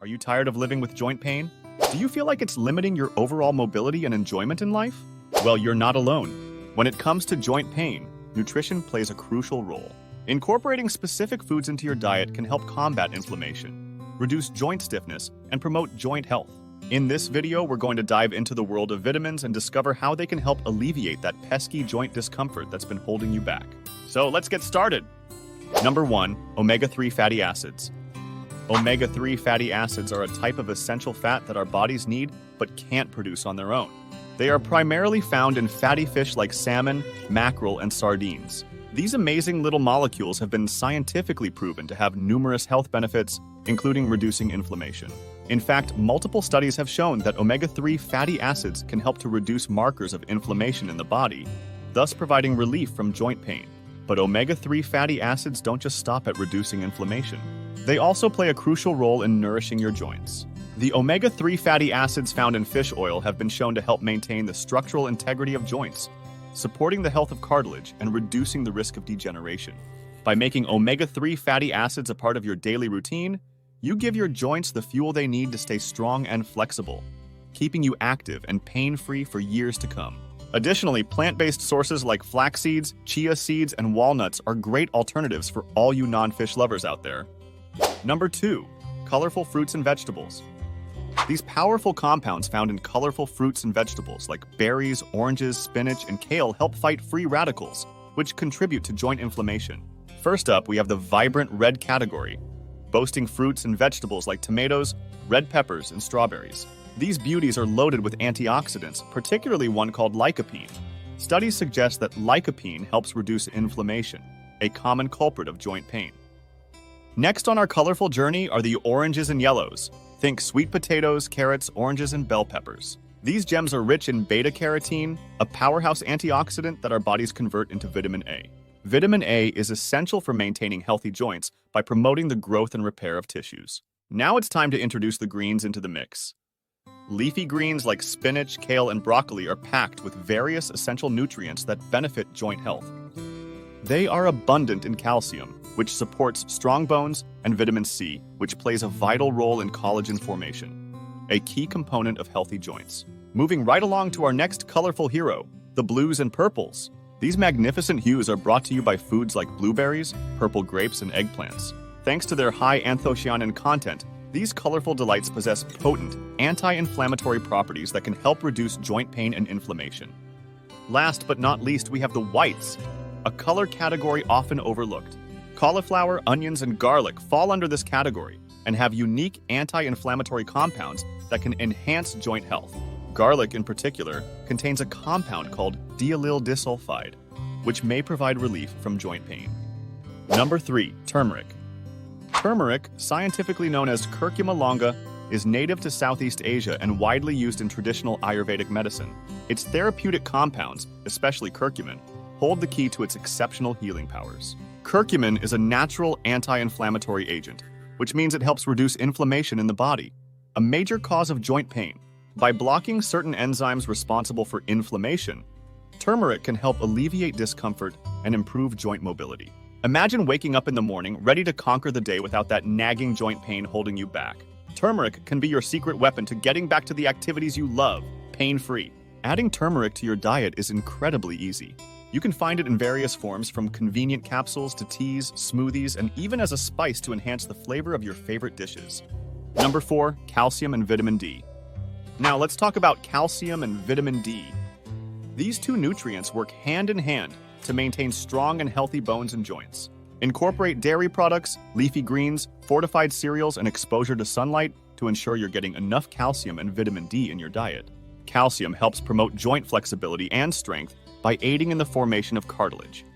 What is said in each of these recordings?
Are you tired of living with joint pain? Do you feel like it's limiting your overall mobility and enjoyment in life? Well, you're not alone. When it comes to joint pain, nutrition plays a crucial role. Incorporating specific foods into your diet can help combat inflammation, reduce joint stiffness, and promote joint health. In this video, we're going to dive into the world of vitamins and discover how they can help alleviate that pesky joint discomfort that's been holding you back. So let's get started. Number 1, omega-3 fatty acids. Omega-3 fatty acids are a type of essential fat that our bodies need but can't produce on their own. They are primarily found in fatty fish like salmon, mackerel, and sardines. These amazing little molecules have been scientifically proven to have numerous health benefits, including reducing inflammation. In fact, multiple studies have shown that omega-3 fatty acids can help to reduce markers of inflammation in the body, thus providing relief from joint pain. But omega-3 fatty acids don't just stop at reducing inflammation. They also play a crucial role in nourishing your joints. The omega-3 fatty acids found in fish oil have been shown to help maintain the structural integrity of joints, supporting the health of cartilage and reducing the risk of degeneration. By making omega-3 fatty acids a part of your daily routine, you give your joints the fuel they need to stay strong and flexible, keeping you active and pain-free for years to come. Additionally, plant-based sources like flax seeds, chia seeds, and walnuts are great alternatives for all you non-fish lovers out there. Number 2, colorful fruits and vegetables. These powerful compounds found in colorful fruits and vegetables like berries, oranges, spinach, and kale help fight free radicals, which contribute to joint inflammation. First up, we have the vibrant red category, boasting fruits and vegetables like tomatoes, red peppers, and strawberries. These beauties are loaded with antioxidants, particularly one called lycopene. Studies suggest that lycopene helps reduce inflammation, a common culprit of joint pain. Next on our colorful journey are the oranges and yellows. Think sweet potatoes, carrots, oranges, and bell peppers. These gems are rich in beta-carotene, a powerhouse antioxidant that our bodies convert into vitamin A. Vitamin A is essential for maintaining healthy joints by promoting the growth and repair of tissues. Now it's time to introduce the greens into the mix. Leafy greens like spinach, kale, and broccoli are packed with various essential nutrients that benefit joint health. They are abundant in calcium, which supports strong bones, and vitamin C, which plays a vital role in collagen formation, a key component of healthy joints. Moving right along to our next colorful hero, the blues and purples. These magnificent hues are brought to you by foods like blueberries, purple grapes, and eggplants. Thanks to their high anthocyanin content, these colorful delights possess potent, anti-inflammatory properties that can help reduce joint pain and inflammation. Last but not least, we have the whites, a color category often overlooked. Cauliflower, onions, and garlic fall under this category and have unique anti-inflammatory compounds that can enhance joint health. Garlic, in particular, contains a compound called diallyl disulfide, which may provide relief from joint pain. Number 3, turmeric. Turmeric, scientifically known as curcuma longa, is native to Southeast Asia and widely used in traditional Ayurvedic medicine. Its therapeutic compounds, especially curcumin, hold the key to its exceptional healing powers. Curcumin is a natural anti-inflammatory agent, which means it helps reduce inflammation in the body, a major cause of joint pain. By blocking certain enzymes responsible for inflammation, turmeric can help alleviate discomfort and improve joint mobility. Imagine waking up in the morning ready to conquer the day without that nagging joint pain holding you back. Turmeric can be your secret weapon to getting back to the activities you love, pain-free. Adding turmeric to your diet is incredibly easy. You can find it in various forms, from convenient capsules to teas, smoothies, and even as a spice to enhance the flavor of your favorite dishes. Number 4, calcium and vitamin D. Now let's talk about calcium and vitamin D. These two nutrients work hand in hand to maintain strong and healthy bones and joints. Incorporate dairy products, leafy greens, fortified cereals, and exposure to sunlight to ensure you're getting enough calcium and vitamin D in your diet. Calcium helps promote joint flexibility and strength by aiding in the formation of cartilage,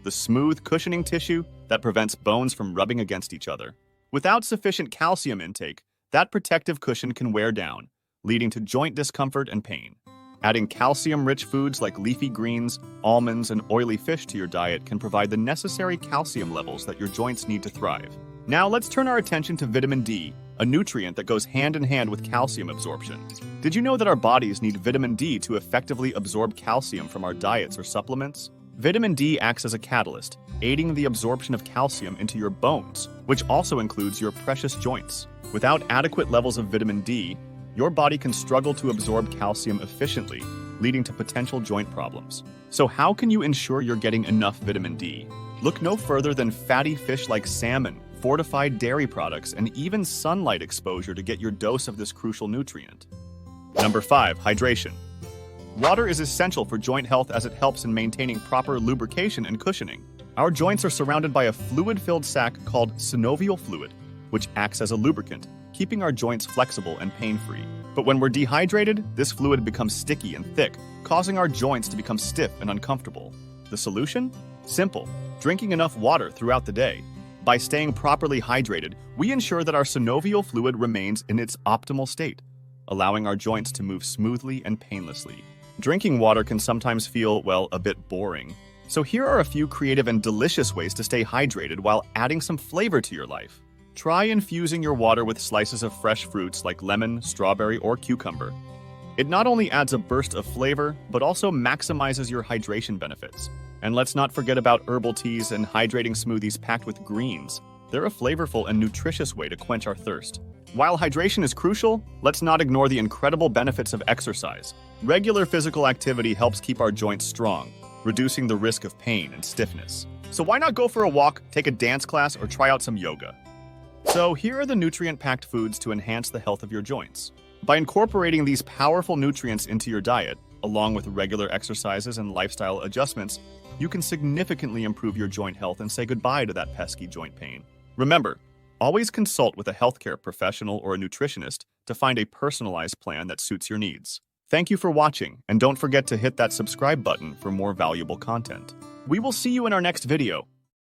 the smooth, cushioning tissue that prevents bones from rubbing against each other. Without sufficient calcium intake, that protective cushion can wear down, leading to joint discomfort and pain. Adding calcium-rich foods like leafy greens, almonds, and oily fish to your diet can provide the necessary calcium levels that your joints need to thrive. Now let's turn our attention to vitamin D, a nutrient that goes hand in hand with calcium absorption. Did you know that our bodies need vitamin D to effectively absorb calcium from our diets or supplements? Vitamin D acts as a catalyst, aiding the absorption of calcium into your bones, which also includes your precious joints. Without adequate levels of vitamin D, your body can struggle to absorb calcium efficiently, leading to potential joint problems. So how can you ensure you're getting enough vitamin D? Look no further than fatty fish like salmon, fortified dairy products, and even sunlight exposure to get your dose of this crucial nutrient. Number 5. Hydration. Water is essential for joint health as it helps in maintaining proper lubrication and cushioning. Our joints are surrounded by a fluid-filled sac called synovial fluid, which acts as a lubricant, keeping our joints flexible and pain-free. But when we're dehydrated, this fluid becomes sticky and thick, causing our joints to become stiff and uncomfortable. The solution? Simple. Drinking enough water throughout the day. By staying properly hydrated, we ensure that our synovial fluid remains in its optimal state, allowing our joints to move smoothly and painlessly. Drinking water can sometimes feel, well, a bit boring. So here are a few creative and delicious ways to stay hydrated while adding some flavor to your life. Try infusing your water with slices of fresh fruits like lemon, strawberry, or cucumber. It not only adds a burst of flavor, but also maximizes your hydration benefits. And let's not forget about herbal teas and hydrating smoothies packed with greens. They're a flavorful and nutritious way to quench our thirst. While hydration is crucial, let's not ignore the incredible benefits of exercise. Regular physical activity helps keep our joints strong, reducing the risk of pain and stiffness. So why not go for a walk, take a dance class, or try out some yoga? So here are the nutrient-packed foods to enhance the health of your joints. By incorporating these powerful nutrients into your diet, along with regular exercises and lifestyle adjustments, you can significantly improve your joint health and say goodbye to that pesky joint pain. Remember, always consult with a healthcare professional or a nutritionist to find a personalized plan that suits your needs. Thank you for watching, and don't forget to hit that subscribe button for more valuable content. We will see you in our next video.